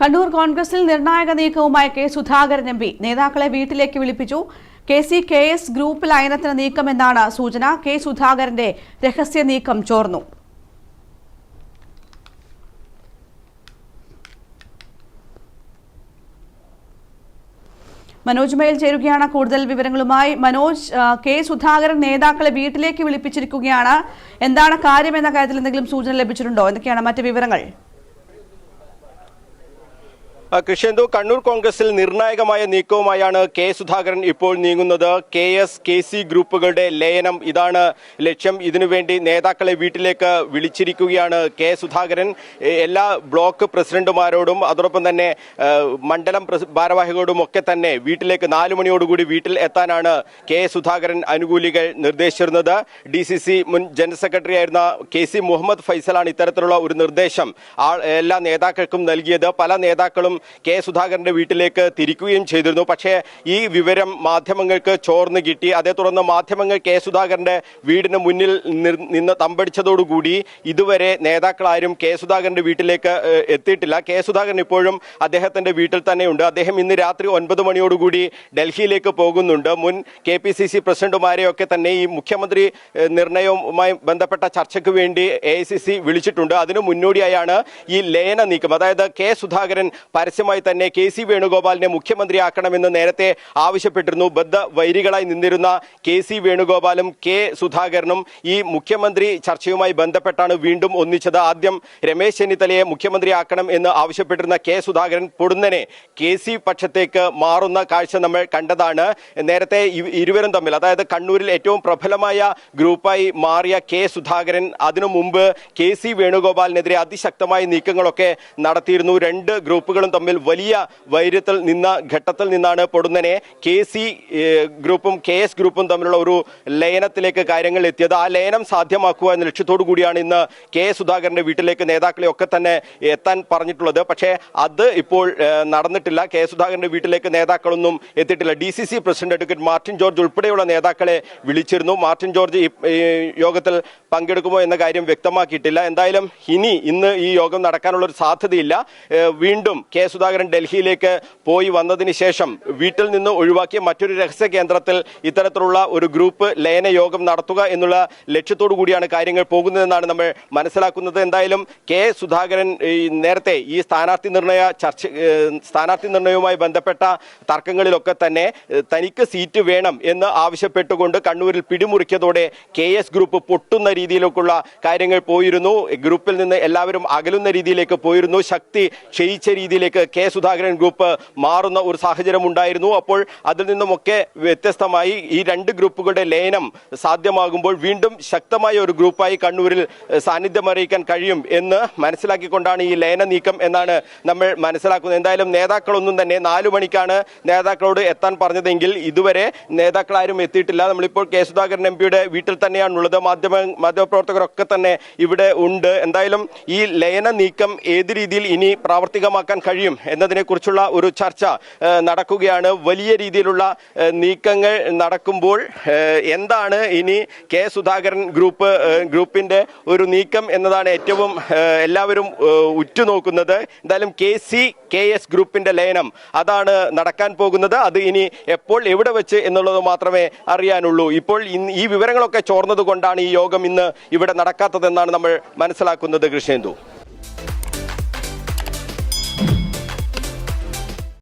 കണ്ണൂർ കോൺഗ്രസിൽ നിർണായക നീക്കവുമായി K Sudhakaran M P നേതാക്കളെ വീട്ടിലേക്ക് വിളിപ്പിച്ചു. KC-KS ഗ്രൂപ്പ് ലയനത്തിന് നീക്കമെന്നാണ് സൂചന. കെ സുധാകരന്റെ രഹസ്യ നീക്കം ചോർന്നു. മനോജ് മേൽ ചേരുകയാണ് കൂടുതൽ വിവരങ്ങളുമായി. മനോജ്, കെ സുധാകരൻ നേതാക്കളെ വീട്ടിലേക്ക് വിളിപ്പിച്ചിരിക്കുകയാണ്. എന്താണ് കാര്യം എന്ന കാര്യത്തിൽ എന്തെങ്കിലും സൂചന ലഭിച്ചിട്ടുണ്ടോ? എന്തൊക്കെയാണ് മറ്റ് വിവരങ്ങൾ? കൃഷ്ണേന്ദു, കണ്ണൂർ കോൺഗ്രസിൽ നിർണായകമായ നീക്കവുമായാണ് കെ സുധാകരൻ ഇപ്പോൾ നീങ്ങുന്നത്. KS-KC ഗ്രൂപ്പുകളുടെ ലയനം ഇതാണ് ലക്ഷ്യം. ഇതിനുവേണ്ടി നേതാക്കളെ വീട്ടിലേക്ക് വിളിച്ചിരിക്കുകയാണ് കെ സുധാകരൻ. എല്ലാ ബ്ലോക്ക് പ്രസിഡന്റുമാരോടും അതോടൊപ്പം തന്നെ മണ്ഡലം ഭാരവാഹികളോടും ഒക്കെ തന്നെ വീട്ടിലേക്ക് 4 മണിയോടുകൂടി വീട്ടിൽ എത്താനാണ് കെ സുധാകരൻ അനുകൂലികൾ നിർദ്ദേശിച്ചിരുന്നത്. DCC മുൻ ജനറൽ സെക്രട്ടറി ആയിരുന്ന KC മുഹമ്മദ് ഫൈസലാണ് ഇത്തരത്തിലുള്ള ഒരു നിർദ്ദേശം എല്ലാ നേതാക്കൾക്കും നൽകിയത്. പല നേതാക്കളും കെ സുധാകരന്റെ വീട്ടിലേക്ക് തിരിക്കുകയും ചെയ്തിരുന്നു. പക്ഷേ ഈ വിവരം മാധ്യമങ്ങൾക്ക് ചോർന്നു കിട്ടി. അതേ തുടർന്ന് മാധ്യമങ്ങൾ കെ സുധാകരന്റെ വീടിന് മുന്നിൽ നിന്ന് തമ്പടിച്ചതോടുകൂടി ഇതുവരെ നേതാക്കളാരും കെ സുധാകരന്റെ വീട്ടിലേക്ക് എത്തിയിട്ടില്ല. കെ സുധാകരൻ ഇപ്പോഴും അദ്ദേഹത്തിന്റെ വീട്ടിൽ തന്നെയുണ്ട്. അദ്ദേഹം ഇന്ന് രാത്രി 9 മണിയോടുകൂടി ഡൽഹിയിലേക്ക് പോകുന്നുണ്ട്. മുൻ KPCC പ്രസിഡന്റുമാരെയൊക്കെ തന്നെ ഈ മുഖ്യമന്ത്രി നിർണയവുമായി ബന്ധപ്പെട്ട ചർച്ചയ്ക്ക് വേണ്ടി AICC വിളിച്ചിട്ടുണ്ട്. അതിനു മുന്നോടിയായാണ് ഈ ലയന നീക്കം. അതായത് കെ സുധാകരൻ പരസ്യമായി തന്നെ KC വേണുഗോപാലിനെ മുഖ്യമന്ത്രിയാക്കണമെന്ന് നേരത്തെ ആവശ്യപ്പെട്ടിരുന്നു. ബദ്ധവൈരികളായി നിന്നിരുന്ന KC വേണുഗോപാലും കെ സുധാകരനും ഈ മുഖ്യമന്ത്രി ചർച്ചയുമായി ബന്ധപ്പെട്ടാണ് വീണ്ടും ഒന്നിച്ചത്. ആദ്യം രമേശ് ചെന്നിത്തലയെ മുഖ്യമന്ത്രിയാക്കണം എന്ന് ആവശ്യപ്പെട്ടിരുന്ന കെ സുധാകരൻ പൊടുന്നനെ KC പക്ഷത്തേക്ക് മാറുന്ന കാഴ്ച നമ്മൾ കണ്ടതാണ്. നേരത്തെ ഇരുവരും തമ്മിൽ, അതായത് കണ്ണൂരിൽ ഏറ്റവും പ്രബലമായ ഗ്രൂപ്പായി മാറിയ കെ സുധാകരൻ അതിനു മുമ്പ് KC വേണുഗോപാലിനെതിരെ അതിശക്തമായ നീക്കങ്ങളൊക്കെ നടത്തിയിരുന്നു. രണ്ട് ഗ്രൂപ്പുകളും തമ്മിൽ വലിയ വൈര്യത്തിൽ നിന്ന ഘട്ടത്തിൽ നിന്നാണ് പൊടുന്നനെ KC ഗ്രൂപ്പും KS ഗ്രൂപ്പും തമ്മിലുള്ള ഒരു ലയനത്തിലേക്ക് കാര്യങ്ങൾ എത്തിയത്. ആ ലയനം സാധ്യമാക്കുക എന്ന ലക്ഷ്യത്തോടു കൂടിയാണ് ഇന്ന് കെ സുധാകരന്റെ വീട്ടിലേക്ക് നേതാക്കളെ ഒക്കെ തന്നെ എത്താൻ പറഞ്ഞിട്ടുള്ളത്. പക്ഷേ അത് ഇപ്പോൾ നടന്നിട്ടില്ല. കെ സുധാകരന്റെ വീട്ടിലേക്ക് നേതാക്കളൊന്നും എത്തിയിട്ടില്ല. DCC president advocate Martin George ഉൾപ്പെടെയുള്ള നേതാക്കളെ വിളിച്ചിരുന്നു. മാർട്ടിൻ ജോർജ് ഈ യോഗത്തിൽ പങ്കെടുക്കുമോ എന്ന കാര്യം വ്യക്തമാക്കിയിട്ടില്ല. എന്തായാലും ഇന്ന് ഈ യോഗം നടക്കാനുള്ള ഒരു സാധ്യതയില്ല. വീണ്ടും കെ സുധാകരൻ ഡൽഹിയിലേക്ക് പോയി വന്നതിന് ശേഷം വീട്ടിൽ നിന്ന് ഒഴിവാക്കിയ മറ്റൊരു രഹസ്യ കേന്ദ്രത്തിൽ ഇത്തരത്തിലുള്ള ഒരു ഗ്രൂപ്പ് ലയന യോഗം നടത്തുക എന്നുള്ള ലക്ഷ്യത്തോടു കൂടിയാണ് കാര്യങ്ങൾ പോകുന്നതെന്നാണ് നമ്മൾ മനസ്സിലാക്കുന്നത്. എന്തായാലും കെ സുധാകരൻ നേരത്തെ ഈ സ്ഥാനാർത്ഥി നിർണയവുമായി ബന്ധപ്പെട്ട തർക്കങ്ങളിലൊക്കെ തന്നെ തനിക്ക് സീറ്റ് വേണം എന്ന് ആവശ്യപ്പെട്ടുകൊണ്ട് കണ്ണൂരിൽ പിടിമുറുക്കിയതോടെ KS ഗ്രൂപ്പ് പൊട്ടുന്ന രീതിയിലേക്കുള്ള കാര്യങ്ങൾ പോയിരുന്നു. ഗ്രൂപ്പിൽ നിന്ന് എല്ലാവരും അകലുന്ന രീതിയിലേക്ക് പോയിരുന്നു. ശക്തി ക്ഷയിച്ച രീതിയിലേക്ക് കെ സുധാകരൻ ഗ്രൂപ്പ് മാറുന്ന ഒരു സാഹചര്യം ഉണ്ടായിരുന്നു. അപ്പോൾ അതിൽ നിന്നുമൊക്കെ വ്യത്യസ്തമായി ഈ രണ്ട് ഗ്രൂപ്പുകളുടെ ലയനം സാധ്യമാകുമ്പോൾ വീണ്ടും ശക്തമായ ഒരു ഗ്രൂപ്പായി കണ്ണൂരിൽ സാന്നിധ്യം അറിയിക്കാൻ കഴിയും എന്ന് മനസ്സിലാക്കിക്കൊണ്ടാണ് ഈ ലയന നീക്കം എന്നാണ് നമ്മൾ മനസ്സിലാക്കുന്നത്. എന്തായാലും നേതാക്കളൊന്നും തന്നെ 4 മണിക്കാണ് നേതാക്കളോട് എത്താൻ പറഞ്ഞതെങ്കിൽ ഇതുവരെ നേതാക്കളാരും എത്തിയിട്ടില്ല. നമ്മളിപ്പോൾ കെ സുധാകരൻ MPയുടെ വീട്ടിൽ തന്നെയാണുള്ളത്. മാധ്യമപ്രവർത്തകരൊക്കെ തന്നെ ഇവിടെ ഉണ്ട്. എന്തായാലും ഈ ലയന നീക്കം ഏത് രീതിയിൽ ഇനി പ്രാവർത്തികമാക്കാൻ കഴിയും എന്നതിനെ കുറിച്ചുള്ള ഒരു ചർച്ച നടക്കുകയാണ്. വലിയ രീതിയിലുള്ള നീക്കങ്ങൾ നടക്കുമ്പോൾ എന്താണ് ഇനി കെ സുധാകരൻ ഗ്രൂപ്പിന്റെ ഒരു നീക്കം എന്നതാണ് ഏറ്റവും എല്ലാവരും ഉറ്റുനോക്കുന്നത്. എന്തായാലും KC-KS ഗ്രൂപ്പിന്റെ ലയനം അതാണ് നടക്കാൻ പോകുന്നത്. അത് ഇനി എപ്പോൾ എവിടെ വെച്ച് എന്നുള്ളത് മാത്രമേ അറിയാനുള്ളൂ. ഇപ്പോൾ ഈ വിവരങ്ങളൊക്കെ ചോർന്നത് കൊണ്ടാണ് ഈ യോഗം ഇന്ന് ഇവിടെ നടക്കാത്തതെന്നാണ് നമ്മൾ മനസ്സിലാക്കുന്നത്. കൃഷ്ണേന്ദു.